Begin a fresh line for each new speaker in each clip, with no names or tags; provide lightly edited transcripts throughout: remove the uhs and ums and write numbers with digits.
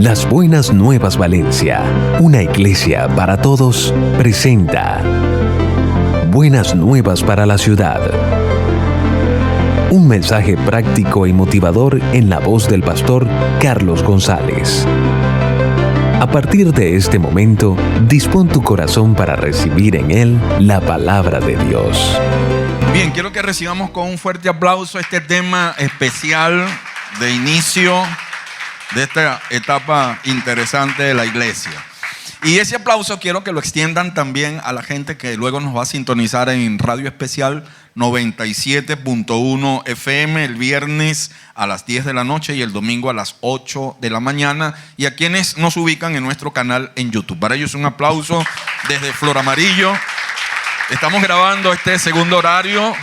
Las Buenas Nuevas Valencia, una iglesia para todos, presenta Buenas Nuevas para la Ciudad. Un mensaje práctico y motivador en la voz del pastor Carlos González. A partir de este momento, dispón tu corazón para recibir en él la palabra de Dios.
Bien, quiero que recibamos con un fuerte aplauso este tema especial de inicio de esta etapa interesante de la iglesia. Y ese aplauso quiero que lo extiendan también a la gente que luego nos va a sintonizar en Radio Especial 97.1 FM el viernes a las 10 de la noche y el domingo a las 8 de la mañana, y a quienes nos ubican en nuestro canal en YouTube. Para ellos un aplauso desde Flor Amarillo. Estamos grabando este segundo horario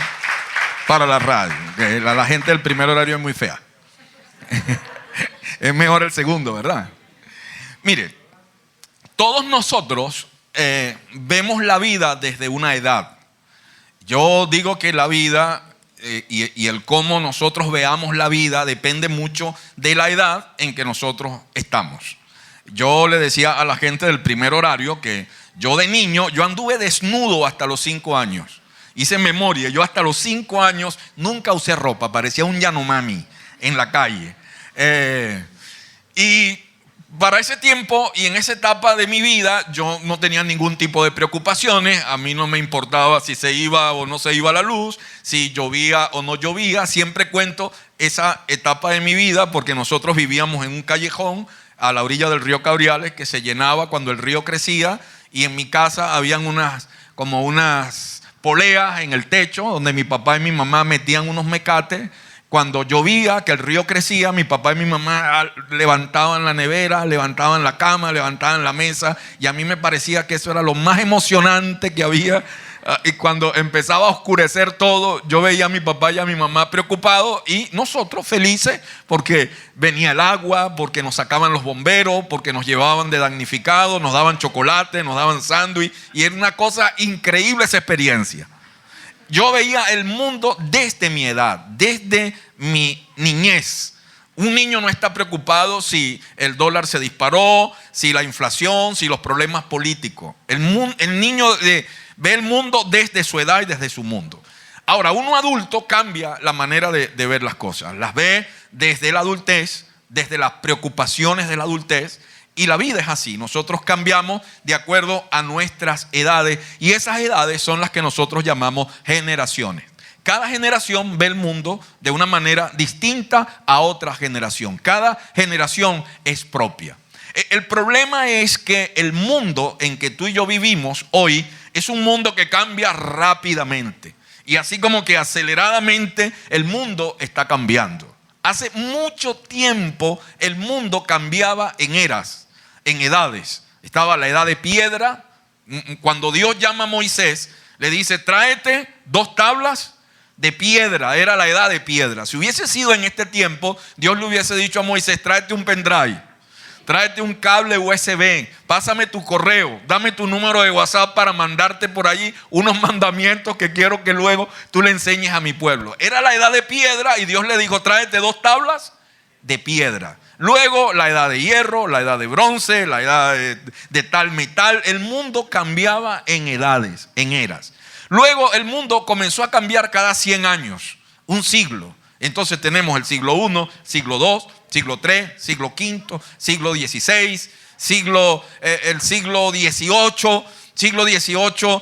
para la radio, que la gente del primer horario es muy fea. Es mejor el segundo, ¿verdad? Mire, todos nosotros vemos la vida desde una edad. Yo digo que la vida y el cómo nosotros veamos la vida depende mucho de la edad en que nosotros estamos. Yo le decía a la gente del primer horario que yo de niño, yo anduve desnudo hasta los 5 años. Hice memoria, yo hasta los 5 años nunca usé ropa, parecía un Yanomami en la calle. Y para ese tiempo y en esa etapa de mi vida yo no tenía ningún tipo de preocupaciones. A mí no me importaba si se iba o no se iba la luz, si llovía o no llovía. Siempre cuento esa etapa de mi vida porque nosotros vivíamos en un callejón a la orilla del río Cabriales que se llenaba cuando el río crecía, y en mi casa habían unas poleas en el techo donde mi papá y mi mamá metían unos mecates. Cuando llovía, que el río crecía, mi papá y mi mamá levantaban la nevera, levantaban la cama, levantaban la mesa, y a mí me parecía que eso era lo más emocionante que había. Y cuando empezaba a oscurecer todo, yo veía a mi papá y a mi mamá preocupados y nosotros felices porque venía el agua, porque nos sacaban los bomberos, porque nos llevaban de damnificados, nos daban chocolate, nos daban sándwich, y era una cosa increíble esa experiencia. Yo veía el mundo desde mi edad, desde mi niñez. Un niño no está preocupado si el dólar se disparó, si la inflación, si los problemas políticos. El niño ve el mundo desde su edad y desde su mundo. Ahora, uno adulto cambia la manera de ver las cosas. Las ve desde la adultez, desde las preocupaciones de la adultez. Y la vida es así, nosotros cambiamos de acuerdo a nuestras edades, y esas edades son las que nosotros llamamos generaciones. Cada generación ve el mundo de una manera distinta a otra generación. Cada generación es propia. El problema es que el mundo en que tú y yo vivimos hoy es un mundo que cambia rápidamente, y así como que aceleradamente el mundo está cambiando. Hace mucho tiempo el mundo cambiaba en eras, en edades. Estaba la edad de piedra. Cuando Dios llama a Moisés, le dice: tráete 2 tablas de piedra. Era la edad de piedra. Si hubiese sido en este tiempo, Dios le hubiese dicho a Moisés: tráete un pendrive, tráete un cable USB, pásame tu correo, dame tu número de WhatsApp para mandarte por allí unos mandamientos que quiero que luego tú le enseñes a mi pueblo. Era la edad de piedra y Dios le dijo: tráete 2 tablas de piedra. Luego la edad de hierro, la edad de bronce, la edad de tal metal. El mundo cambiaba en edades, en eras. Luego el mundo comenzó a cambiar cada 100 años, un siglo. Entonces tenemos el siglo I, siglo II, siglo III, siglo V, siglo XVI, el siglo XVIII. Siglo XVIII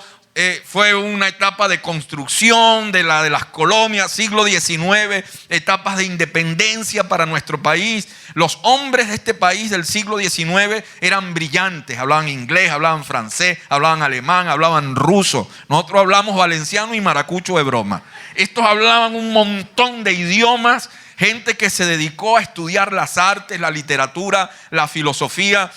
fue una etapa de construcción de las colonias. Siglo XIX, etapas de independencia para nuestro país. Los hombres de este país del siglo XIX eran brillantes, hablaban inglés, hablaban francés, hablaban alemán, hablaban ruso. Nosotros hablamos valenciano y maracucho de broma. Estos hablaban un montón de idiomas, gente que se dedicó a estudiar las artes, la literatura, la filosofía.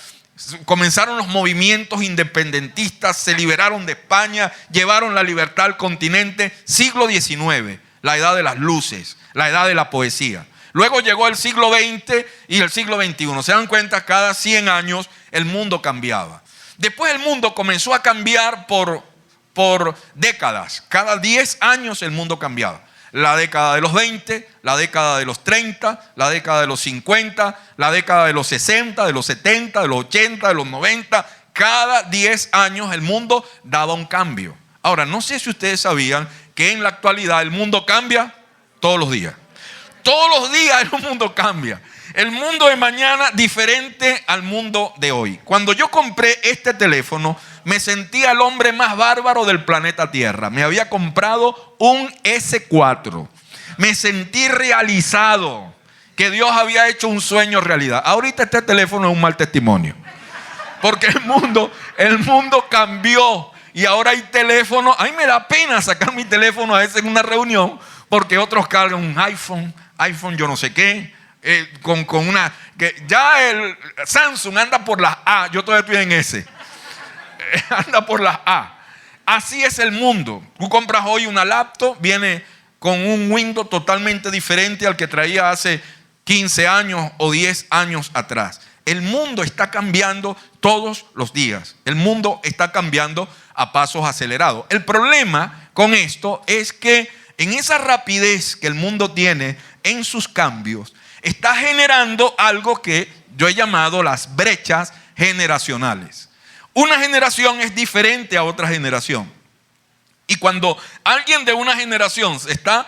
Comenzaron los movimientos independentistas, se liberaron de España, llevaron la libertad al continente. Siglo XIX, la edad de las luces, la edad de la poesía. Luego llegó el siglo XX y el siglo XXI. Se dan cuenta, cada 100 años el mundo cambiaba. Después el mundo comenzó a cambiar por décadas. Cada 10 años el mundo cambiaba. la década de los 20, la década de los 30, la década de los 50, la década de los 60, de los 70, de los 80, de los 90. Cada 10 años el mundo daba un cambio. Ahora, no sé si ustedes sabían que en la actualidad el mundo cambia todos los días. Todos los días el mundo cambia. El mundo de mañana diferente al mundo de hoy. Cuando yo compré este teléfono, me sentía el hombre más bárbaro del planeta Tierra. Me había comprado un S4. Me sentí realizado, que Dios había hecho un sueño realidad. Ahorita este teléfono es un mal testimonio, porque el mundo cambió y ahora hay teléfonos. A mí me da pena sacar mi teléfono a veces en una reunión, porque otros cargan un iPhone yo no sé qué, con una, que ya el Samsung anda por las A, yo todavía estoy en S, anda por las A. Así es el mundo. Tú compras hoy una laptop, viene con un Windows totalmente diferente al que traía hace 15 años o 10 años atrás. El mundo está cambiando todos los días. El mundo está cambiando a pasos acelerados. El problema con esto es que en esa rapidez que el mundo tiene en sus cambios, está generando algo que yo he llamado las brechas generacionales. Una generación es diferente a otra generación. Y cuando alguien de una generación se está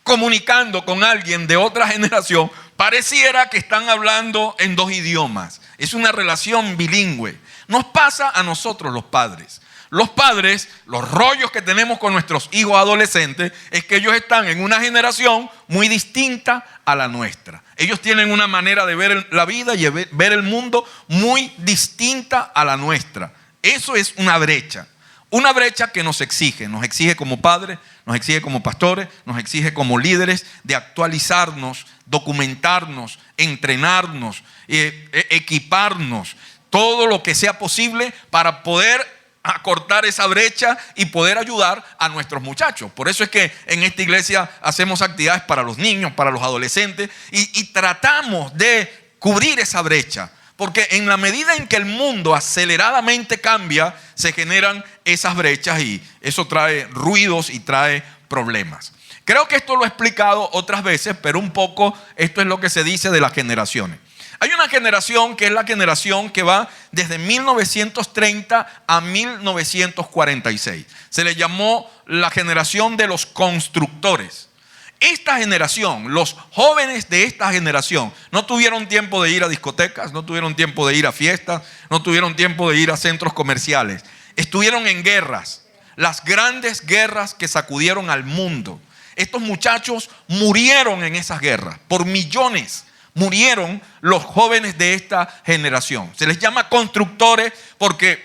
comunicando con alguien de otra generación, pareciera que están hablando en dos idiomas. Es una relación bilingüe. Nos pasa a nosotros los padres. Los padres, los rollos que tenemos con nuestros hijos adolescentes es que ellos están en una generación muy distinta a la nuestra. Ellos tienen una manera de ver la vida y ver el mundo muy distinta a la nuestra. Eso es una brecha. Una brecha que nos exige como padres, nos exige como pastores, nos exige como líderes de actualizarnos, documentarnos, entrenarnos, equiparnos, todo lo que sea posible para poder acortar esa brecha y poder ayudar a nuestros muchachos. Por eso es que en esta iglesia hacemos actividades para los niños, para los adolescentes y tratamos de cubrir esa brecha. Porque en la medida en que el mundo aceleradamente cambia, se generan esas brechas y eso trae ruidos y trae problemas. Creo que esto lo he explicado otras veces, pero un poco esto es lo que se dice de las generaciones. Hay una generación que es la generación que va desde 1930 a 1946. Se le llamó la generación de los constructores. Esta generación, los jóvenes de esta generación, no tuvieron tiempo de ir a discotecas, no tuvieron tiempo de ir a fiestas, no tuvieron tiempo de ir a centros comerciales. Estuvieron en guerras, las grandes guerras que sacudieron al mundo. Estos muchachos murieron en esas guerras, por millones. Murieron los jóvenes de esta generación. Se les llama constructores porque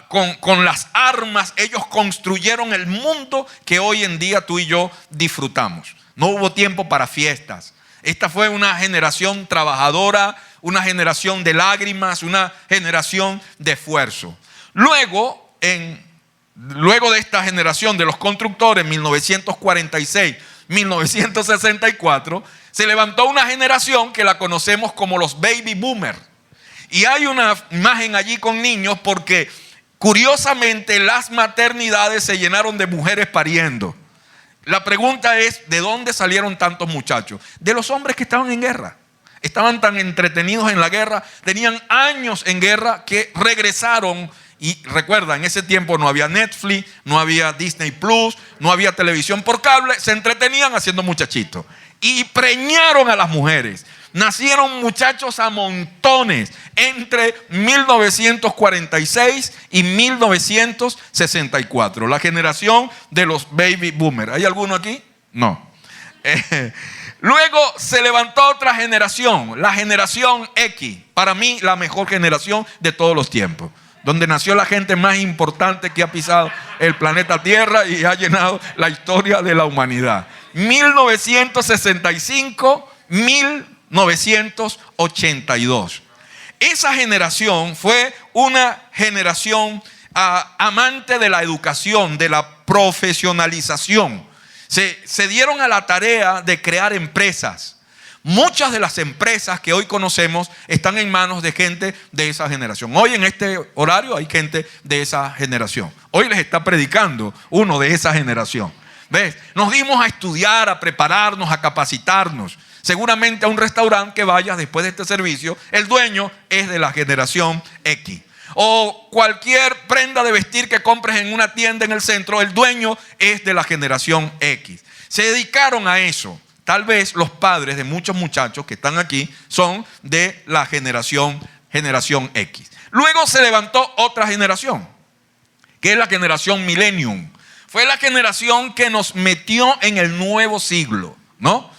con las armas ellos construyeron el mundo que hoy en día tú y yo disfrutamos. No hubo tiempo para fiestas. Esta fue una generación trabajadora, una generación de lágrimas, una generación de esfuerzo. Luego de esta generación de los constructores, 1946, 1964, se levantó una generación que la conocemos como los baby boomers. Y hay una imagen allí con niños porque curiosamente las maternidades se llenaron de mujeres pariendo. La pregunta es, ¿de dónde salieron tantos muchachos? De los hombres que estaban en guerra. Estaban tan entretenidos en la guerra, tenían años en guerra que regresaron. Y recuerda, en ese tiempo no había Netflix, no había Disney Plus, no había televisión por cable, se entretenían haciendo muchachitos. Y preñaron a las mujeres. Nacieron muchachos a montones entre 1946 y 1964. La generación de los baby boomers. ¿Hay alguno aquí? No. Luego se levantó otra generación, la generación X. Para mí, la mejor generación de todos los tiempos. Donde nació la gente más importante que ha pisado el planeta Tierra y ha llenado la historia de la humanidad. 1965, 1982. Esa generación fue una generación amante de la educación, de la profesionalización. Se dieron a la tarea de crear empresas. Muchas de las empresas que hoy conocemos están en manos de gente de esa generación. Hoy en este horario hay gente de esa generación. Hoy les está predicando uno de esa generación. ¿Ves? Nos dimos a estudiar, a prepararnos, a capacitarnos. Seguramente a un restaurante que vayas después de este servicio, el dueño es de la generación X. O cualquier prenda de vestir que compres en una tienda en el centro, el dueño es de la generación X. Se dedicaron a eso. Tal vez los padres de muchos muchachos que están aquí son de la generación X. Luego se levantó otra generación, que es la generación Millennium. Fue la generación que nos metió en el nuevo siglo, ¿no?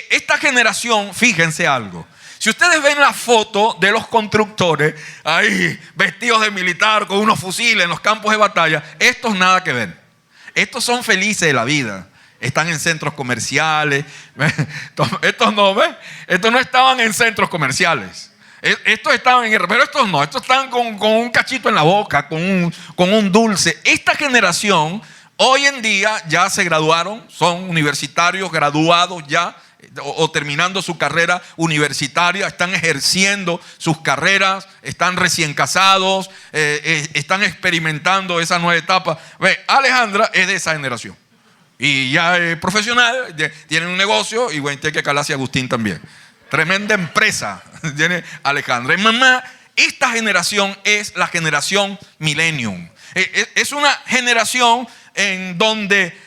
Esta generación, fíjense algo. Si ustedes ven la foto de los constructores ahí vestidos de militar con unos fusiles en los campos de batalla, estos nada que ver. Estos son felices de la vida. Están en centros comerciales. Estos no, ¿ves? Estos no estaban en centros comerciales. Estos estaban pero estos no. Estos están con un cachito en la boca, con un dulce. Esta generación hoy en día ya se graduaron, son universitarios graduados ya, o terminando su carrera universitaria, están ejerciendo sus carreras, están recién casados, están experimentando esa nueva etapa. Ve, Alejandra es de esa generación y ya es profesional, tiene un negocio, y bueno, tiene que calarse Agustín también. Tremenda empresa tiene Alejandra. Y mamá, esta generación es la generación Millennium. Es una generación en donde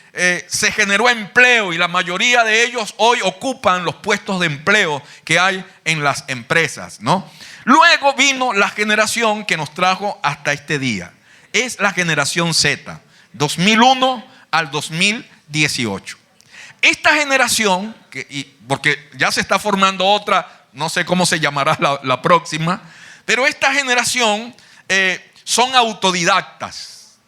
se generó empleo, y la mayoría de ellos hoy ocupan los puestos de empleo que hay en las empresas, ¿no? Luego vino la generación que nos trajo hasta este día. Es la generación Z, 2001 al 2018. Esta generación, porque ya se está formando otra, no sé cómo se llamará la próxima, pero esta generación son autodidactas.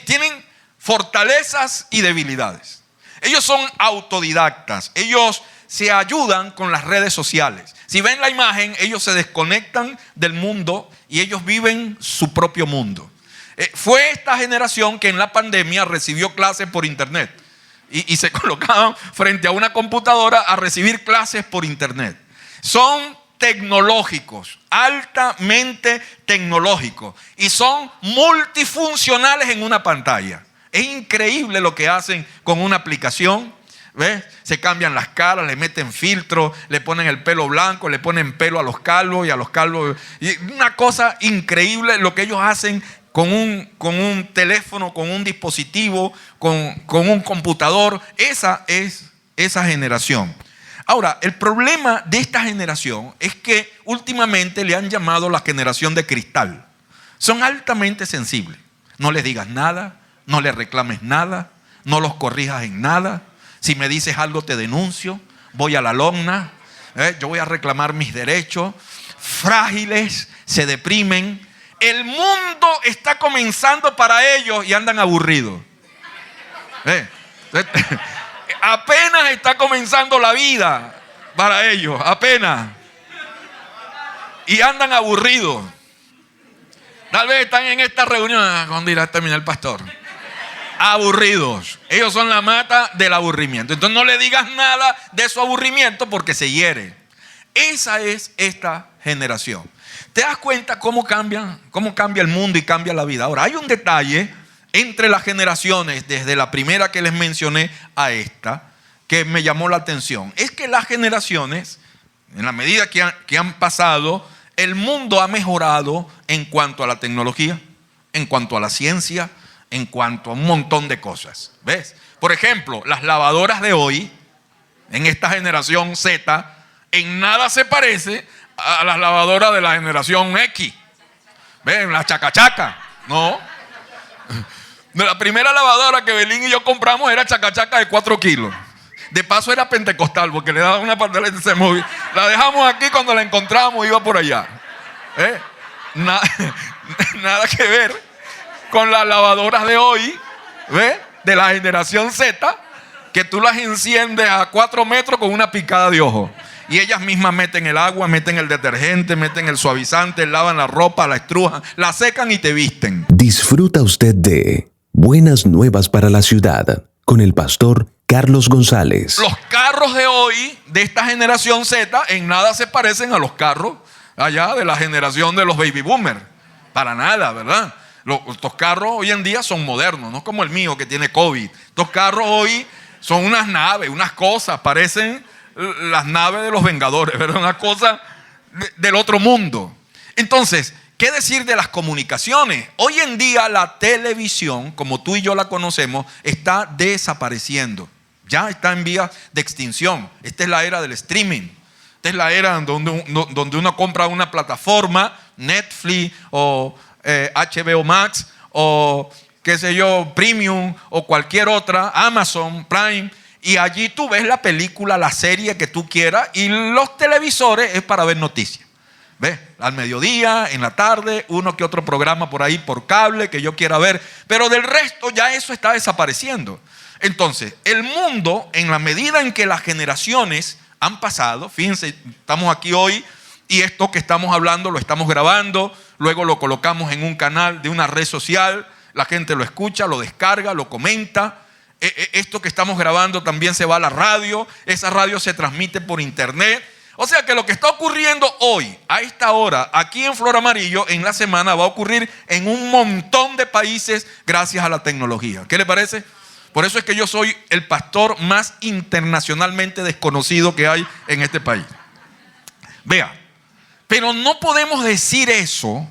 Tienen fortalezas y debilidades. Ellos son autodidactas. Ellos se ayudan con las redes sociales. Si ven la imagen, ellos se desconectan del mundo y ellos viven su propio mundo. Fue esta generación que en la pandemia recibió clases por internet y se colocaban frente a una computadora a recibir clases por internet. Son tecnológicos, altamente tecnológicos, y son multifuncionales en una pantalla. Es increíble lo que hacen con una aplicación. ¿Ves? Se cambian las caras, le meten filtro, le ponen el pelo blanco, le ponen pelo a los calvos, y a los calvos. Y una cosa increíble lo que ellos hacen con un teléfono, con un dispositivo, con un computador. Esa es esa generación. Ahora, el problema de esta generación es que últimamente le han llamado la generación de cristal. Son altamente sensibles. No les digas nada, no les reclames nada, no los corrijas en nada. Si me dices algo te denuncio, voy a la lomna, yo voy a reclamar mis derechos. Frágiles, se deprimen. El mundo está comenzando para ellos y andan aburridos. Apenas está comenzando la vida para ellos, apenas. Y andan aburridos. Tal vez están en esta reunión, ¿cuándo irá a terminar el pastor? Aburridos. Ellos son la mata del aburrimiento. Entonces no le digas nada de su aburrimiento porque se hiere. Esa es esta generación. ¿Te das cuenta cómo cambia el mundo y cambia la vida? Ahora, hay un detalle entre las generaciones, desde la primera que les mencioné a esta, que me llamó la atención. Es que las generaciones, en la medida que han pasado, el mundo ha mejorado en cuanto a la tecnología, en cuanto a la ciencia, en cuanto a un montón de cosas. ¿Ves? Por ejemplo, las lavadoras de hoy, en esta generación Z, en nada se parece a las lavadoras de la generación X. ¿Ven? La chacachaca. No. La primera lavadora que Belín y yo compramos era chacachaca de 4 kilos. De paso era pentecostal, porque le daba una pantaleta y se movía. La dejamos aquí, cuando la encontramos iba por allá. Nada que ver con las lavadoras de hoy, ¿ves? De la generación Z, que tú las enciendes a 4 metros con una picada de ojo. Y ellas mismas meten el agua, meten el detergente, meten el suavizante, lavan la ropa, la estrujan, la secan y te visten.
Disfruta usted de Buenas Nuevas para la Ciudad con el pastor Carlos González.
Los carros de hoy, de esta generación Z, en nada se parecen a los carros allá de la generación de los baby boomers. Para nada, ¿verdad? Estos carros hoy en día son modernos, no como el mío que tiene COVID. Estos carros hoy son unas naves, unas cosas, parecen las naves de los Vengadores, ¿verdad? Una cosa del otro mundo. Entonces, ¿qué decir de las comunicaciones? Hoy en día la televisión, como tú y yo la conocemos, está desapareciendo. Ya está en vías de extinción. Esta es la era del streaming. Esta es la era donde uno compra una plataforma, Netflix o HBO Max o qué sé yo, Premium o cualquier otra, Amazon Prime, y allí tú ves la película, la serie que tú quieras, y los televisores es para ver noticias. ¿Ves? Al mediodía, en la tarde, uno que otro programa por ahí por cable que yo quiera ver, pero del resto ya eso está desapareciendo. Entonces, el mundo, en la medida en que las generaciones han pasado, fíjense, estamos aquí hoy y esto que estamos hablando lo estamos grabando, luego lo colocamos en un canal de una red social, la gente lo escucha, lo descarga, lo comenta. Esto que estamos grabando también se va a la radio, esa radio se transmite por internet. O sea que lo que está ocurriendo hoy, a esta hora, aquí en Flor Amarillo, en la semana, va a ocurrir en un montón de países gracias a la tecnología. ¿Qué le parece? Por eso es que yo soy el pastor más internacionalmente desconocido que hay en este país. Vea, pero no podemos decir eso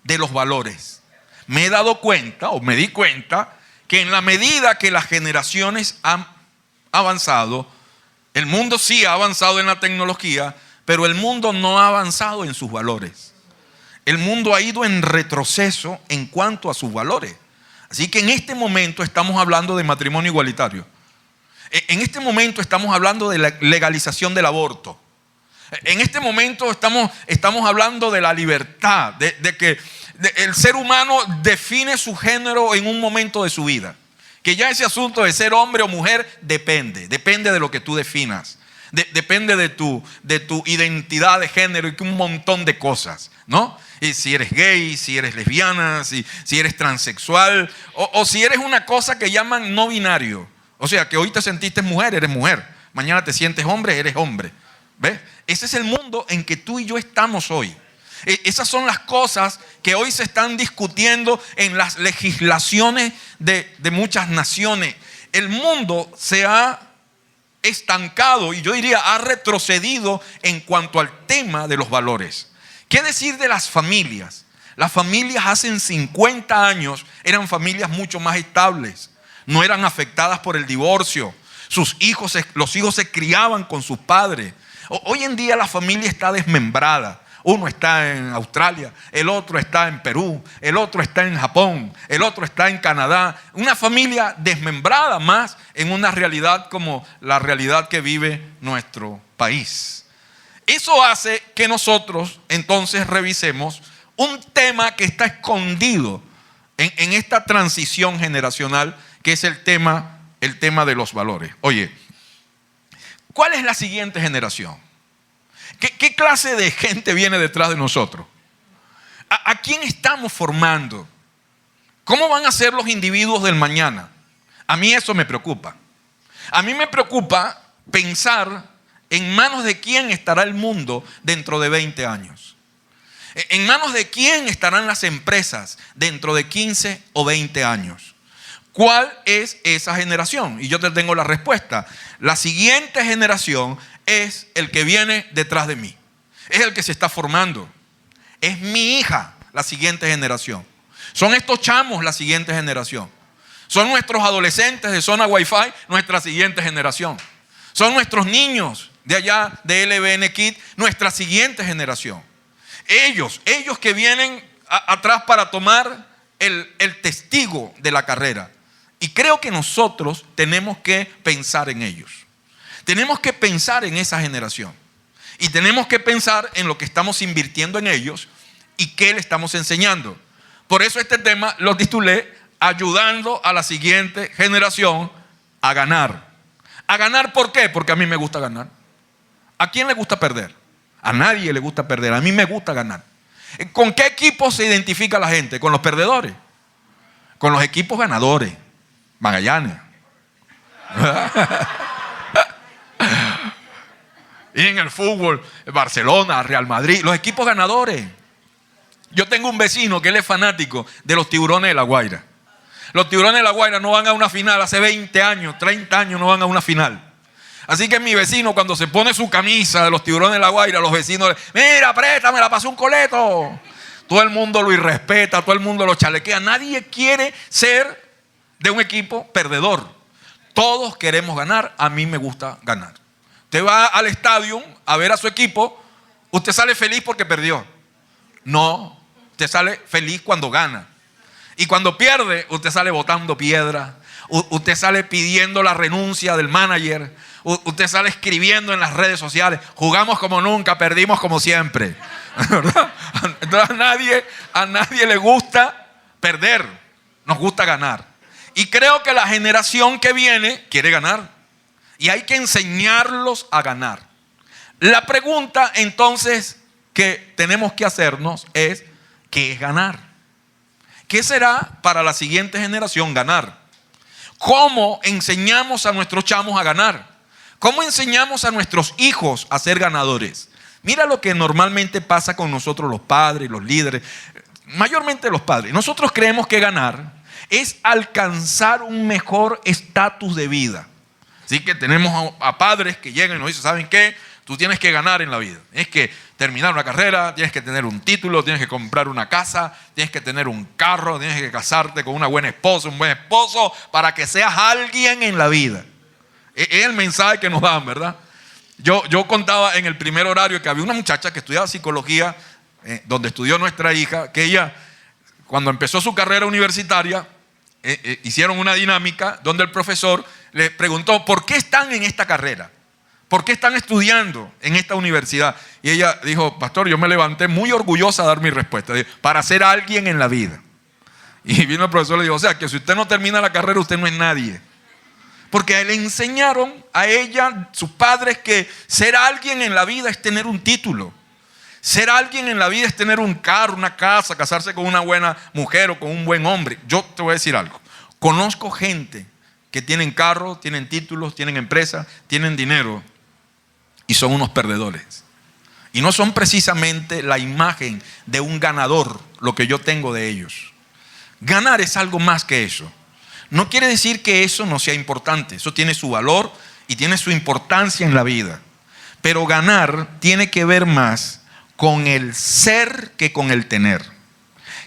de los valores. Me he dado cuenta, o me di cuenta, que en la medida que las generaciones han avanzado, el mundo sí ha avanzado en la tecnología, pero el mundo no ha avanzado en sus valores. El mundo ha ido en retroceso en cuanto a sus valores. Así que en este momento estamos hablando de matrimonio igualitario. En este momento estamos hablando de la legalización del aborto. En este momento estamos hablando de la libertad, de que el ser humano define su género en un momento de su vida. Que ya ese asunto de ser hombre o mujer depende de lo que tú definas. Depende de tu identidad de género y un montón de cosas, ¿no? Y si eres gay, si eres lesbiana, si eres transexual o si eres una cosa que llaman no binario. O sea, que hoy te sentiste mujer, eres mujer. Mañana te sientes hombre, eres hombre. ¿Ves? Ese es el mundo en que tú y yo estamos hoy. Esas son las cosas que hoy se están discutiendo en las legislaciones de muchas naciones. El mundo se ha estancado y yo diría ha retrocedido en cuanto al tema de los valores. ¿Qué decir de las familias? Las familias hace 50 años eran familias mucho más estables. No eran afectadas por el divorcio. Los hijos se criaban con sus padres. Hoy en día la familia está desmembrada. Uno está en Australia, el otro está en Perú, el otro está en Japón, el otro está en Canadá. Una familia desmembrada más en una realidad como la realidad que vive nuestro país. Eso hace que nosotros entonces revisemos un tema que está escondido en esta transición generacional, que es el tema de los valores. Oye, ¿cuál es la siguiente generación? ¿Qué clase de gente viene detrás de nosotros? ¿A quién estamos formando? ¿Cómo van a ser los individuos del mañana? A mí eso me preocupa. A mí me preocupa pensar en manos de quién estará el mundo dentro de 20 años. En manos de quién estarán las empresas dentro de 15 o 20 años. ¿Cuál es esa generación? Y yo te tengo la respuesta. La siguiente generación es el que viene detrás de mí. Es el que se está formando. Es mi hija, la siguiente generación. Son estos chamos, la siguiente generación. Son nuestros adolescentes de zona Wi-Fi, nuestra siguiente generación. Son nuestros niños de allá de LBN Kids, nuestra siguiente generación. Ellos que vienen atrás para tomar el testigo de la carrera. Y creo que nosotros tenemos que pensar en ellos. Tenemos que pensar en esa generación. Y tenemos que pensar en lo que estamos invirtiendo en ellos y qué le estamos enseñando. Por eso este tema lo titulé Ayudando a la siguiente generación a ganar. ¿A ganar por qué? Porque a mí me gusta ganar. ¿A quién le gusta perder? A nadie le gusta perder. A mí me gusta ganar. ¿Con qué equipo se identifica la gente? ¿Con los perdedores? Con los equipos ganadores. Magallanes. Y en el fútbol, Barcelona, Real Madrid, los equipos ganadores. Yo tengo un vecino que él es fanático de los Tiburones de La Guaira. Los Tiburones de La Guaira no van a una final, hace 20 años, 30 años no van a una final. Así que mi vecino, cuando se pone su camisa de los Tiburones de La Guaira, los vecinos le, mira, préstame, la pasó un coleto. Todo el mundo lo irrespeta, todo el mundo lo chalequea. Nadie quiere ser de un equipo perdedor. Todos queremos ganar. A mí me gusta ganar. Usted va al estadio a ver a su equipo, usted sale feliz porque perdió. No, usted sale feliz cuando gana. Y cuando pierde, usted sale botando piedra. Usted sale pidiendo la renuncia del manager. Usted sale escribiendo en las redes sociales: jugamos como nunca, perdimos como siempre. ¿Verdad? Entonces a nadie le gusta perder. Nos gusta ganar. Y creo que la generación que viene quiere ganar. Y hay que enseñarlos a ganar. La pregunta entonces que tenemos que hacernos es: ¿qué es ganar? ¿Qué será para la siguiente generación ganar? ¿Cómo enseñamos a nuestros chamos a ganar? ¿Cómo enseñamos a nuestros hijos a ser ganadores? Mira lo que normalmente pasa con nosotros los padres, los líderes, mayormente los padres. Nosotros creemos que ganar es alcanzar un mejor estatus de vida. Así que tenemos a padres que llegan y nos dicen: ¿saben qué? Tú tienes que ganar en la vida. Tienes que terminar una carrera, tienes que tener un título, tienes que comprar una casa, tienes que tener un carro, tienes que casarte con una buena esposa, un buen esposo, para que seas alguien en la vida. Es el mensaje que nos dan, ¿verdad? Yo contaba en el primer horario que había una muchacha que estudiaba psicología, donde estudió nuestra hija, que ella, cuando empezó su carrera universitaria, hicieron una dinámica donde el profesor le preguntó: ¿por qué están en esta carrera? ¿Por qué están estudiando en esta universidad? Y ella dijo: pastor, yo me levanté muy orgullosa a dar mi respuesta. Dijo: para ser alguien en la vida. Y vino el profesor y le dijo: o sea, que si usted no termina la carrera, usted no es nadie. Porque le enseñaron a ella, sus padres, que ser alguien en la vida es tener un título. Ser alguien en la vida es tener un carro, una casa, casarse con una buena mujer o con un buen hombre. Yo te voy a decir algo. Conozco gente que tienen carro, tienen títulos, tienen empresas, tienen dinero y son unos perdedores. Y no son precisamente la imagen de un ganador lo que yo tengo de ellos. Ganar es algo más que eso. No quiere decir que eso no sea importante. Eso tiene su valor y tiene su importancia en la vida. Pero ganar tiene que ver más con el ser que con el tener.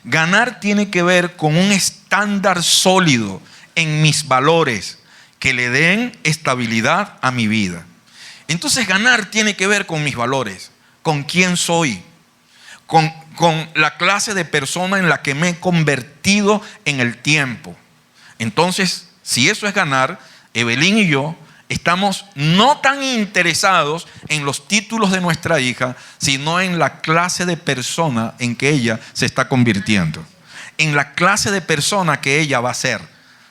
Ganar tiene que ver con un estándar sólido en mis valores que le den estabilidad a mi vida. Entonces ganar tiene que ver con mis valores, con quién soy, con la clase de persona en la que me he convertido en el tiempo. Entonces, si eso es ganar, Evelyn y yo estamos no tan interesados en los títulos de nuestra hija, sino en la clase de persona en que ella se está convirtiendo, en la clase de persona que ella va a ser.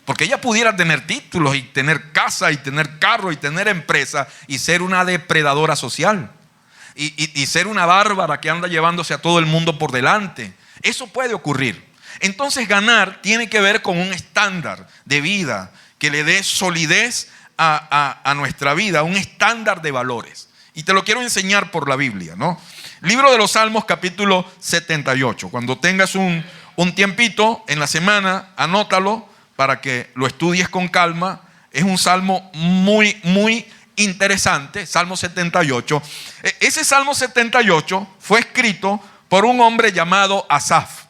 Porque ella pudiera tener títulos y tener casa y tener carro y tener empresa y ser una depredadora social y ser una bárbara que anda llevándose a todo el mundo por delante. Eso puede ocurrir. Entonces ganar tiene que ver con un estándar de vida que le dé solidez a nuestra vida, un estándar de valores. Y te lo quiero enseñar por la Biblia, ¿no? Libro de los Salmos, capítulo 78. Cuando tengas un tiempito en la semana, anótalo para que lo estudies con calma. Es un salmo muy, muy interesante, Salmo 78. Ese Salmo 78 fue escrito por un hombre llamado Asaf.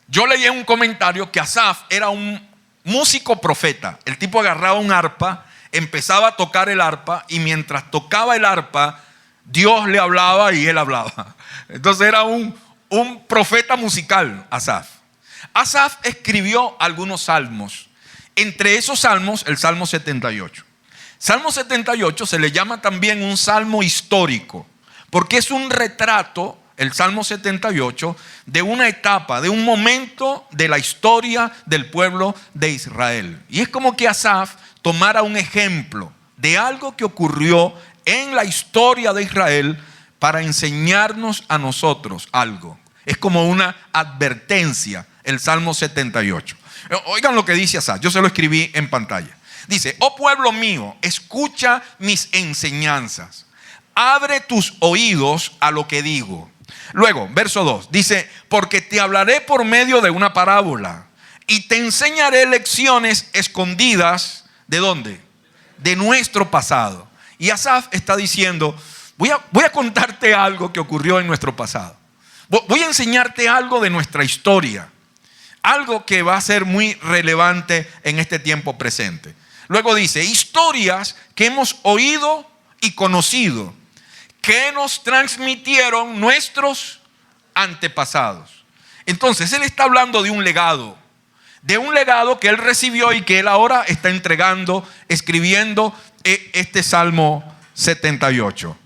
Yo leí en un comentario que Asaf era un músico profeta. El tipo agarraba un arpa, empezaba a tocar el arpa y mientras tocaba el arpa, Dios le hablaba y él hablaba. Entonces era un profeta musical, Asaf. Asaf escribió algunos salmos. Entre esos salmos, el Salmo 78. Salmo 78 se le llama también un salmo histórico, porque es un retrato, el Salmo 78, de una etapa, de un momento de la historia del pueblo de Israel. Y es como que Asaf tomara un ejemplo de algo que ocurrió en la historia de Israel para enseñarnos a nosotros algo. Es como una advertencia, el Salmo 78. Oigan lo que dice Asaf, yo se lo escribí en pantalla. Dice: oh pueblo mío, escucha mis enseñanzas. Abre tus oídos a lo que digo. Luego, verso 2, dice, porque te hablaré por medio de una parábola y te enseñaré lecciones escondidas, ¿de dónde? De nuestro pasado. Y Asaf está diciendo, voy a contarte algo que ocurrió en nuestro pasado. Voy a enseñarte algo de nuestra historia. Algo que va a ser muy relevante en este tiempo presente. Luego dice, historias que hemos oído y conocido, que nos transmitieron nuestros antepasados. Entonces, él está hablando de un legado que él recibió y que él ahora está entregando, escribiendo este Salmo 78.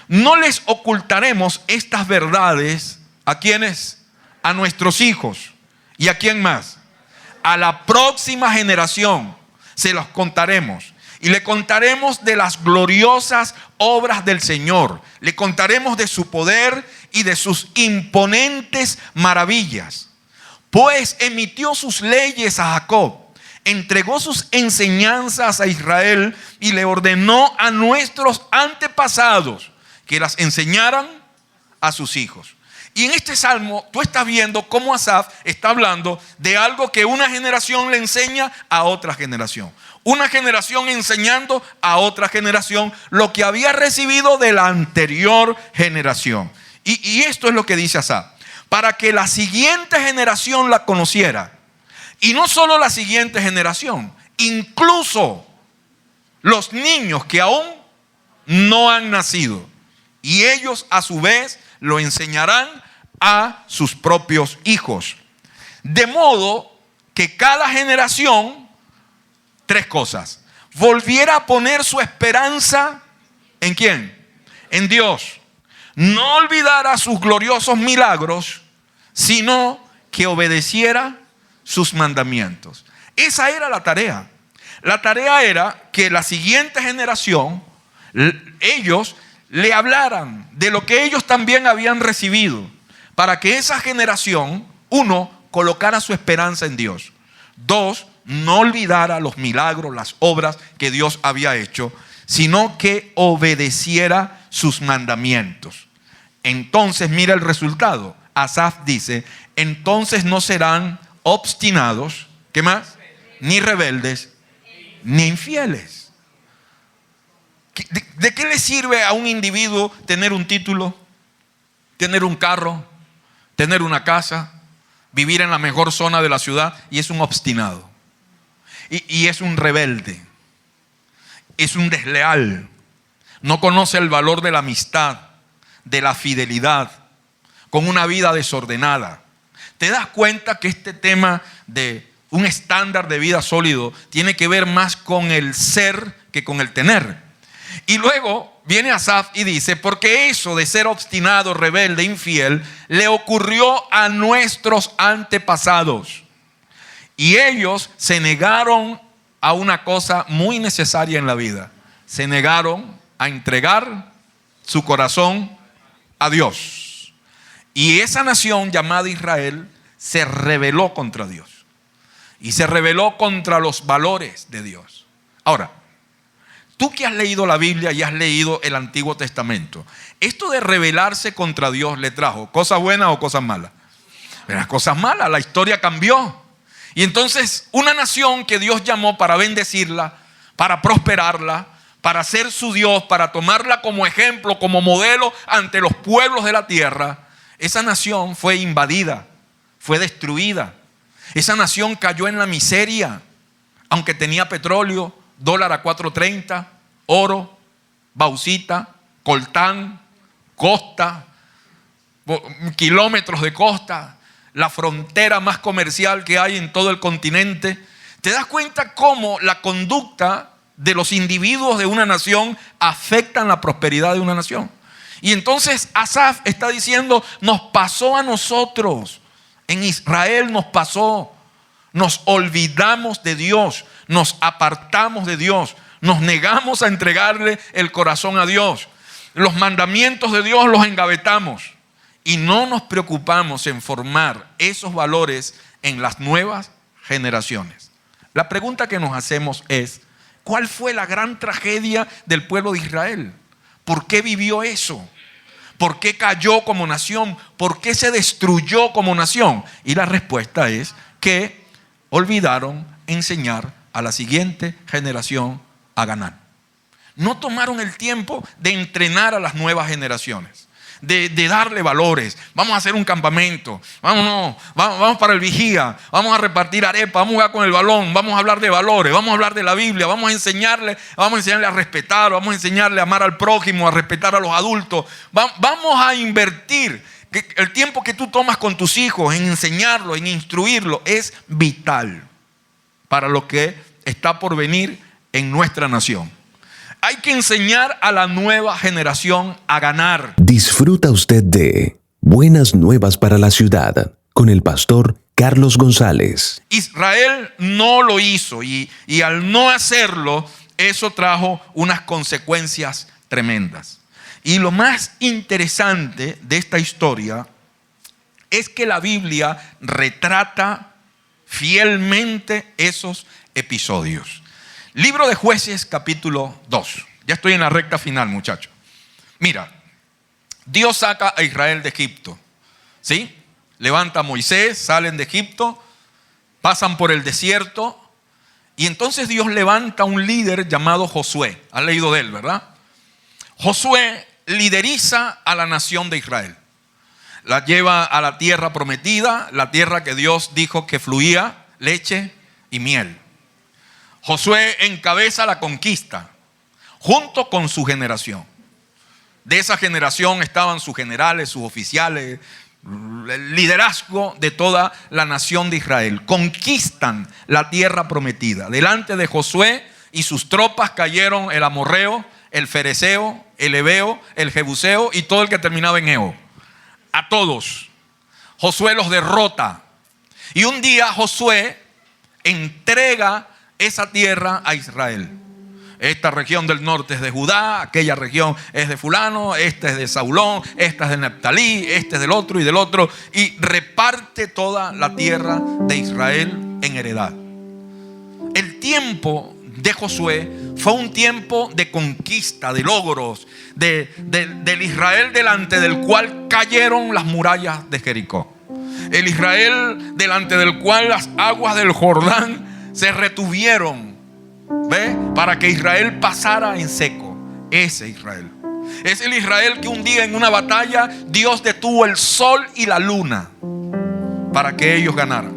No les ocultaremos estas verdades, ¿a quiénes? A nuestros hijos. ¿Y a quién más? A la próxima generación se los contaremos. Y le contaremos de las gloriosas obras del Señor. Le contaremos de su poder y de sus imponentes maravillas. Pues emitió sus leyes a Jacob, entregó sus enseñanzas a Israel y le ordenó a nuestros antepasados que las enseñaran a sus hijos. Y en este salmo tú estás viendo cómo Asaf está hablando de algo que una generación le enseña a otra generación. Una generación enseñando a otra generación lo que había recibido de la anterior generación. Y esto es lo que dice Asaf. Para que la siguiente generación la conociera. Y no solo la siguiente generación, incluso los niños que aún no han nacido. Y ellos a su vez lo enseñarán a sus propios hijos. De modo que cada generación, tres cosas, volviera a poner su esperanza ¿en quién? En Dios. No olvidara sus gloriosos milagros, sino que obedeciera sus mandamientos. Esa era la tarea. La tarea era que la siguiente generación, ellos le hablaran de lo que ellos también habían recibido, para que esa generación, uno, colocara su esperanza en Dios. Dos, no olvidara los milagros, las obras que Dios había hecho, sino que obedeciera sus mandamientos. Entonces mira el resultado. Asaf dice, entonces no serán obstinados, ¿qué más? Ni rebeldes, ni infieles. ¿De qué le sirve a un individuo tener un título, tener un carro, tener una casa, vivir en la mejor zona de la ciudad y es un obstinado? Y es un rebelde, es un desleal, no conoce el valor de la amistad, de la fidelidad, con una vida desordenada. ¿Te das cuenta que este tema de un estándar de vida sólido tiene que ver más con el ser que con el tener? Y luego viene Asaf y dice, porque eso de ser obstinado, rebelde, infiel, le ocurrió a nuestros antepasados. Y ellos se negaron a una cosa muy necesaria en la vida. Se negaron a entregar su corazón a Dios. Y esa nación llamada Israel se rebeló contra Dios. Y se rebeló contra los valores de Dios. Ahora, tú que has leído la Biblia y has leído el Antiguo Testamento, ¿esto de rebelarse contra Dios le trajo cosas buenas o cosas malas? Las cosas malas, la historia cambió. Y entonces una nación que Dios llamó para bendecirla, para prosperarla, para ser su Dios, para tomarla como ejemplo, como modelo ante los pueblos de la tierra, esa nación fue invadida, fue destruida. Esa nación cayó en la miseria, aunque tenía petróleo, dólar a 4.30, oro, bauxita, coltán, costa, kilómetros de costa, la frontera más comercial que hay en todo el continente. ¿Te das cuenta cómo la conducta de los individuos de una nación afectan la prosperidad de una nación? Y entonces Asaf está diciendo, nos pasó a nosotros, en Israel nos pasó, nos olvidamos de Dios, nos apartamos de Dios, nos negamos a entregarle el corazón a Dios, los mandamientos de Dios los engavetamos y no nos preocupamos en formar esos valores en las nuevas generaciones. La pregunta que nos hacemos es, ¿cuál fue la gran tragedia del pueblo de Israel? ¿Por qué vivió eso? ¿Por qué cayó como nación? ¿Por qué se destruyó como nación? Y la respuesta es que olvidaron enseñar a la siguiente generación a ganar. No tomaron el tiempo de entrenar a las nuevas generaciones, de darle valores. Vamos a hacer un campamento, vamos para el vigía, vamos a repartir arepa, vamos a jugar con el balón, vamos a hablar de valores, vamos a hablar de la Biblia, vamos a enseñarle a respetar, vamos a enseñarle a amar al prójimo, a respetar a los adultos. Vamos a invertir. El tiempo que tú tomas con tus hijos en enseñarlo, en instruirlo, es vital para lo que está por venir en nuestra nación. Hay que enseñar a la nueva generación a ganar.
Disfruta usted de Buenas Nuevas para la Ciudad con el pastor Carlos González.
Israel no lo hizo y al no hacerlo, eso trajo unas consecuencias tremendas. Y lo más interesante de esta historia es que la Biblia retrata fielmente esos episodios. Libro de Jueces, capítulo 2. Ya estoy en la recta final, muchachos. Mira, Dios saca a Israel de Egipto, ¿sí? Levanta a Moisés, salen de Egipto, pasan por el desierto y entonces Dios levanta a un líder llamado Josué. ¿Han leído de él, verdad? Josué lideriza a la nación de Israel. La lleva a la tierra prometida, la tierra que Dios dijo que fluía leche y miel. Josué encabeza la conquista junto con su generación. De esa generación estaban sus generales, sus oficiales, el liderazgo de toda la nación de Israel. Conquistan la tierra prometida. Delante de Josué y sus tropas cayeron el amorreo, el fereceo, el heveo, el jebuseo y todo el que terminaba en eo. A todos. Josué los derrota. Y un día Josué entrega esa tierra a Israel. Esta región del norte es de Judá, aquella región es de fulano, esta es de Saulón, esta es de Neftalí, este es del otro y del otro, y reparte toda la tierra de Israel en heredad. El tiempo de Josué fue un tiempo de conquista, de logros, del Israel delante del cual cayeron las murallas de Jericó. El Israel delante del cual las aguas del Jordán se retuvieron, ¿ve? Para que Israel pasara en seco. Ese Israel es el Israel que un día en una batalla Dios detuvo el sol y la luna para que ellos ganaran.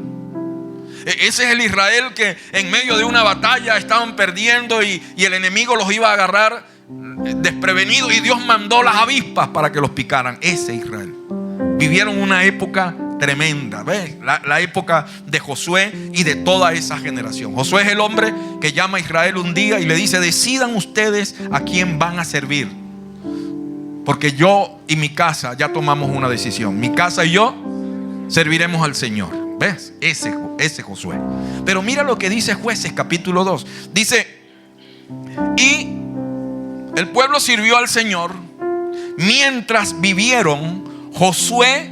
Ese es el Israel que en medio de una batalla estaban perdiendo y el enemigo los iba a agarrar desprevenidos y Dios mandó las avispas para que los picaran. Ese Israel. Vivieron una época tremenda, ¿ves? La época de Josué y de toda esa generación. Josué es el hombre que llama a Israel un día y le dice: decidan ustedes a quién van a servir, porque yo y mi casa ya tomamos una decisión. Mi casa y yo serviremos al Señor. ¿Ves? Ese Josué. Pero mira lo que dice Jueces capítulo 2. Dice: y el pueblo sirvió al Señor mientras vivieron Josué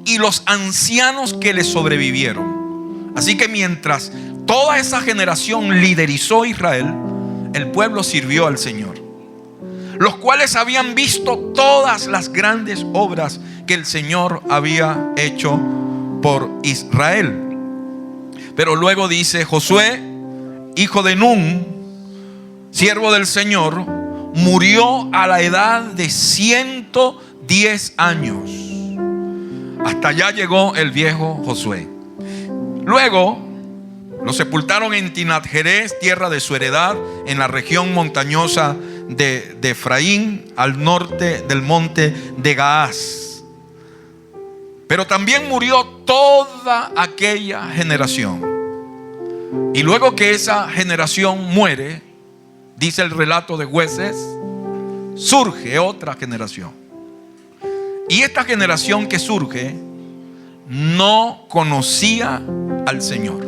y los ancianos que le sobrevivieron. Así que mientras toda esa generación liderizó Israel, el pueblo sirvió al Señor, los cuales habían visto todas las grandes obras que el Señor había hecho por Israel. Pero luego dice: Josué, hijo de Nun, siervo del Señor, murió a la edad de 110 años. Hasta allá llegó el viejo Josué. Luego lo sepultaron en Tinat-Jerez, tierra de su heredad, en la región montañosa de Efraín, al norte del monte de Gaás. Pero también murió toda aquella generación. Y luego que esa generación muere, dice el relato de Jueces, surge otra generación. Y esta generación que surge no conocía al Señor,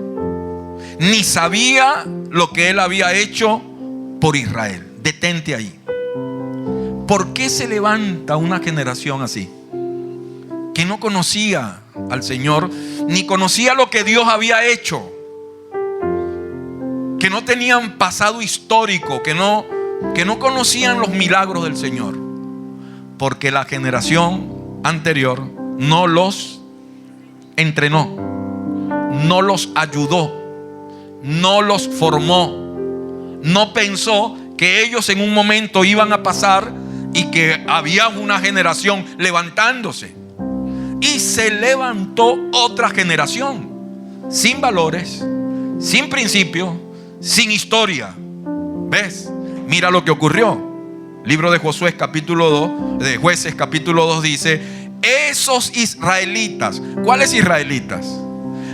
ni sabía lo que Él había hecho por Israel. Detente ahí. ¿Por qué se levanta una generación así? Que no conocía al Señor, ni conocía lo que Dios había hecho, que no tenían pasado histórico, que no conocían los milagros del Señor. Porque la generación anterior no los entrenó, no los ayudó, no los formó, no pensó que ellos en un momento iban a pasar y que había una generación levantándose. Y se levantó otra generación sin valores, sin principios, sin historia. ¿Ves? Mira lo que ocurrió. Libro de Josué capítulo 2, de Jueces capítulo 2 dice: esos israelitas, ¿cuáles israelitas?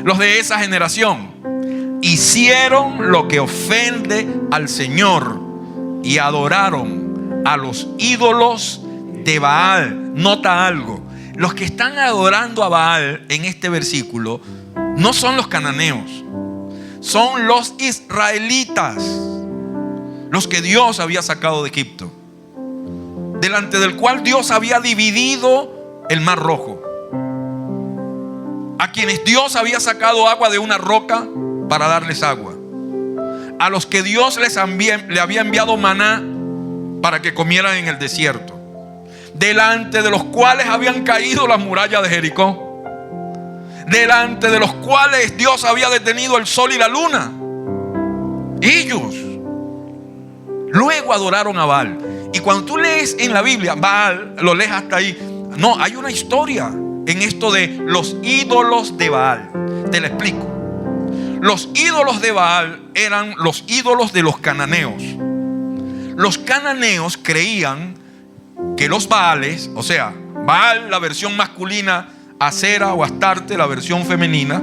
Los de esa generación hicieron lo que ofende al Señor y adoraron a los ídolos de Baal. Nota algo: los que están adorando a Baal en este versículo no son los cananeos, son los israelitas, los que Dios había sacado de Egipto, delante del cual Dios había dividido el mar rojo, a quienes Dios había sacado agua de una roca para darles agua, a los que Dios le había enviado maná para que comieran en el desierto, delante de los cuales habían caído las murallas de Jericó, delante de los cuales Dios había detenido el sol y la luna. Ellos luego adoraron a Baal. Y cuando tú lees en la Biblia Baal, lo lees hasta ahí. No, hay una historia en esto de los ídolos de Baal. Te lo explico. Los ídolos de Baal eran los ídolos de los cananeos. Los cananeos creían que los Baales, o sea, Baal, la versión masculina, Acera o Astarte, la versión femenina,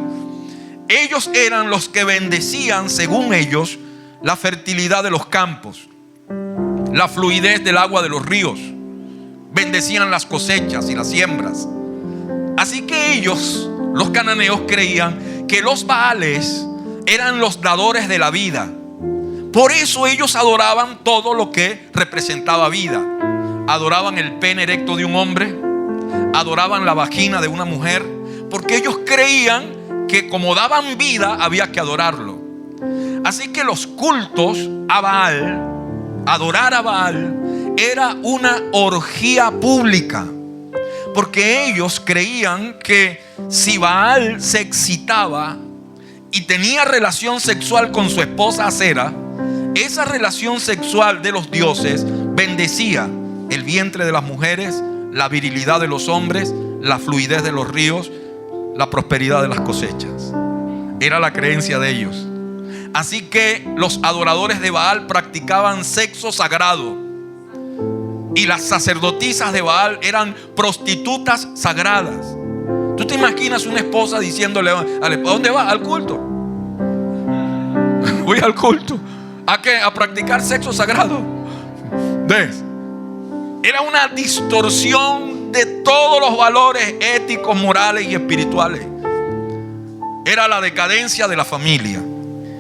ellos eran los que bendecían, según ellos, la fertilidad de los campos, la fluidez del agua de los ríos, bendecían las cosechas y las siembras. Así que ellos, los cananeos, creían que los Baales eran los dadores de la vida. Por eso ellos adoraban todo lo que representaba vida. Adoraban el pene erecto de un hombre, adoraban la vagina de una mujer, porque ellos creían que como daban vida había que adorarlo. Así que los cultos a Baal, adorar a Baal, era una orgía pública, porque ellos creían que si Baal se excitaba y tenía relación sexual con su esposa Acera, esa relación sexual de los dioses bendecía el vientre de las mujeres, la virilidad de los hombres, la fluidez de los ríos, la prosperidad de las cosechas. Era la creencia de ellos. Así que los adoradores de Baal practicaban sexo sagrado, y las sacerdotisas de Baal eran prostitutas sagradas. ¿Tú te imaginas una esposa diciéndole a dónde va? Al culto. Voy al culto. ¿A qué? A practicar sexo sagrado. ¿Ves? Era una distorsión de todos los valores éticos, morales y espirituales. Era la decadencia de la familia.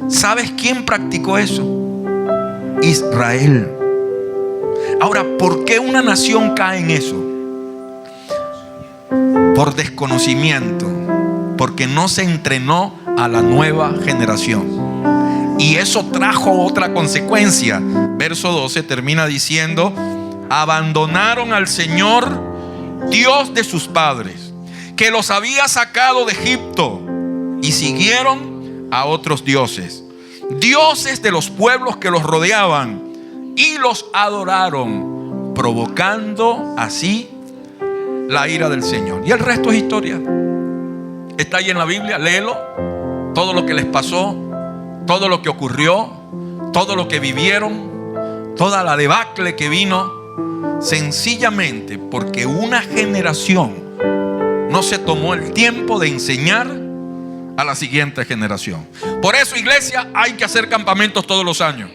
¿Sabes quién practicó eso? Israel. Ahora, ¿por qué una nación cae en eso? Por desconocimiento, porque no se entrenó a la nueva generación. Y eso trajo otra consecuencia. Verso 12 termina diciendo: abandonaron al Señor, Dios de sus padres, que los había sacado de Egipto, y siguieron a otros dioses, dioses de los pueblos que los rodeaban, y los adoraron, provocando así la ira del Señor. Y el resto es historia. Está ahí en la Biblia, léelo. Todo lo que les pasó, todo lo que ocurrió, todo lo que vivieron, toda la debacle que vino, sencillamente porque una generación no se tomó el tiempo de enseñar a la siguiente generación. Por eso, iglesia, hay que hacer campamentos todos los años.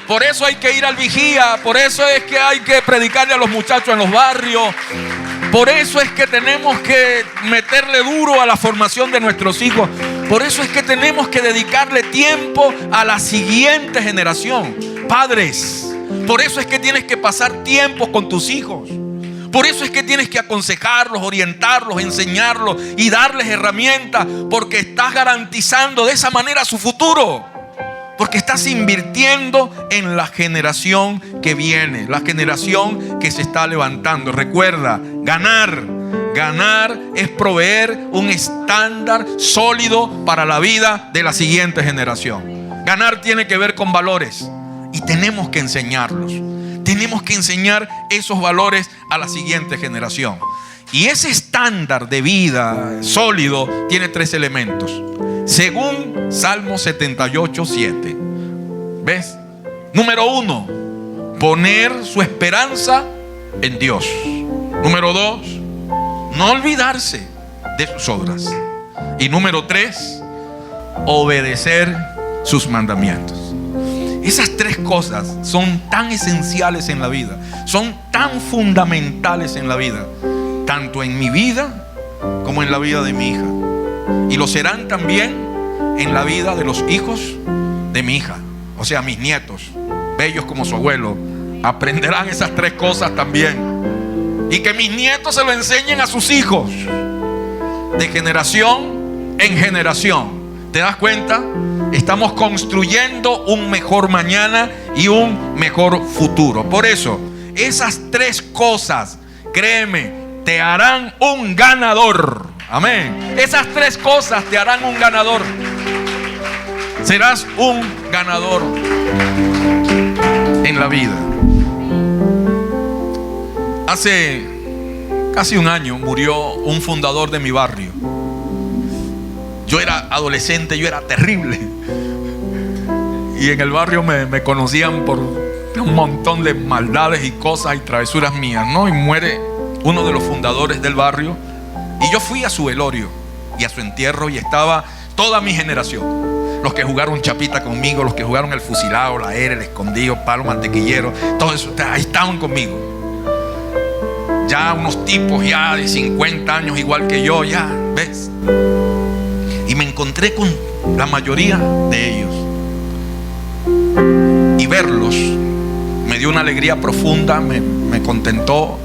Por eso hay que ir al vigía. Por eso es que hay que predicarle a los muchachos en los barrios. Por eso es que tenemos que meterle duro a la formación de nuestros hijos. Por eso es que tenemos que dedicarle tiempo a la siguiente generación. Padres, por eso es que tienes que pasar tiempo con tus hijos. Por eso es que tienes que aconsejarlos, orientarlos, enseñarlos y darles herramientas, porque estás garantizando de esa manera su futuro. Porque estás invirtiendo en la generación que viene, la generación que se está levantando. Recuerda, ganar es proveer un estándar sólido para la vida de la siguiente generación. Ganar tiene que ver con valores y tenemos que enseñarlos. Tenemos que enseñar esos valores a la siguiente generación. Y ese estándar de vida sólido tiene 3 elementos. Según Salmo 78:7. ¿Ves? Número 1, poner su esperanza en Dios. Número 2, no olvidarse de sus obras. Y número 3, obedecer sus mandamientos. Esas 3 cosas son tan esenciales en la vida, son tan fundamentales en la vida, tanto en mi vida como en la vida de mi hija. Y lo serán también en la vida de los hijos de mi hija. O sea, mis nietos, bellos como su abuelo, aprenderán esas 3 cosas también. Y que mis nietos se lo enseñen a sus hijos, de generación en generación. ¿Te das cuenta? Estamos construyendo un mejor mañana y un mejor futuro. Por eso, esas 3 cosas, créeme, te harán un ganador. Amén. Esas 3 cosas te harán un ganador. Serás un ganador en la vida. Hace casi un año murió un fundador de mi barrio. Yo era adolescente, yo era terrible. Y en el barrio me conocían por un montón de maldades y cosas y travesuras mías, ¿no? Y muere uno de los fundadores del barrio. Y yo fui a su velorio y a su entierro y estaba toda mi generación. Los que jugaron chapita conmigo, los que jugaron el fusilado, la era, el escondido, palo mantequillero, todo eso, ahí estaban conmigo. Ya unos tipos ya de 50 años igual que yo, ya, ¿ves? Y me encontré con la mayoría de ellos. Y verlos me dio una alegría profunda, me contentó.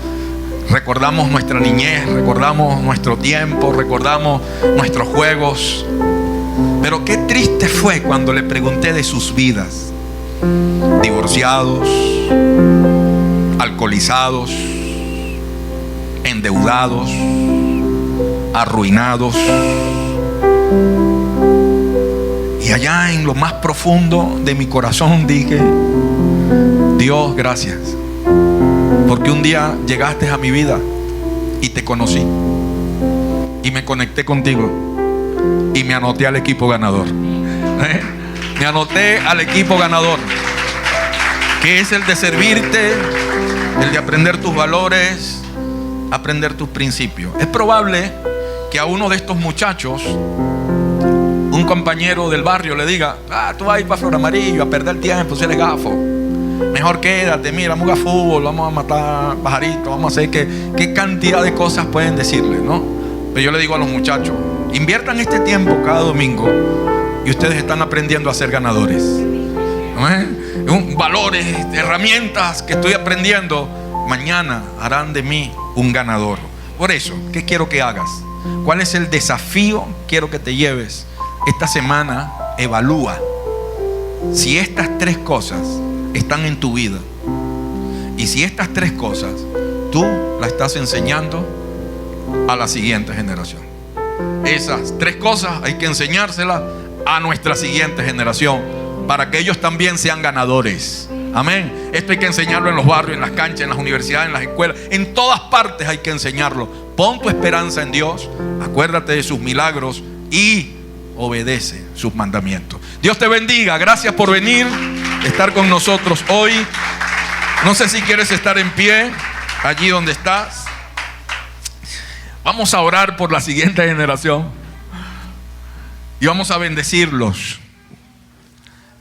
Recordamos nuestra niñez, recordamos nuestro tiempo, recordamos nuestros juegos. Pero qué triste fue cuando le pregunté de sus vidas. Divorciados, alcoholizados, endeudados, arruinados. Y allá en lo más profundo de mi corazón dije: Dios, gracias, porque un día llegaste a mi vida y te conocí y me conecté contigo. Y me anoté al equipo ganador. Me anoté al equipo ganador, que es el de servirte, el de aprender tus valores, aprender tus principios. Es probable que a uno de estos muchachos, un compañero del barrio, le diga: tú vas a ir para Flor Amarillo a perder tiempo, si eres gafo. Mejor quédate, mira, vamos a jugar fútbol, vamos a matar pajaritos, vamos a hacer qué cantidad de cosas pueden decirle, ¿no? Pero yo le digo a los muchachos: inviertan este tiempo cada domingo y ustedes están aprendiendo a ser ganadores. ¿No? Valores, herramientas que estoy aprendiendo, mañana harán de mí un ganador. Por eso, ¿qué quiero que hagas? ¿Cuál es el desafío? Quiero que te lleves esta semana. Evalúa si estas 3 cosas están en tu vida y si estas 3 cosas tú las estás enseñando a la siguiente generación. Esas 3 cosas hay que enseñárselas a nuestra siguiente generación para que ellos también sean ganadores. Amén. Esto hay que enseñarlo en los barrios, en las canchas, en las universidades, en las escuelas, en todas partes hay que enseñarlo. Pon tu esperanza en Dios, acuérdate de sus milagros y obedece sus mandamientos. Dios te bendiga. Gracias por venir, estar con nosotros hoy. No sé si quieres estar en pie allí donde estás. Vamos a orar por la siguiente generación y vamos a bendecirlos.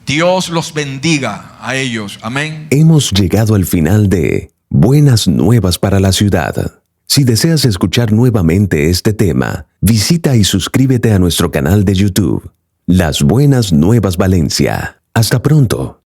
Dios los bendiga a ellos. Amén.
Hemos llegado al final de Buenas Nuevas para la Ciudad. Si deseas escuchar nuevamente este tema, visita y suscríbete a nuestro canal de YouTube, Las Buenas Nuevas Valencia. Hasta pronto.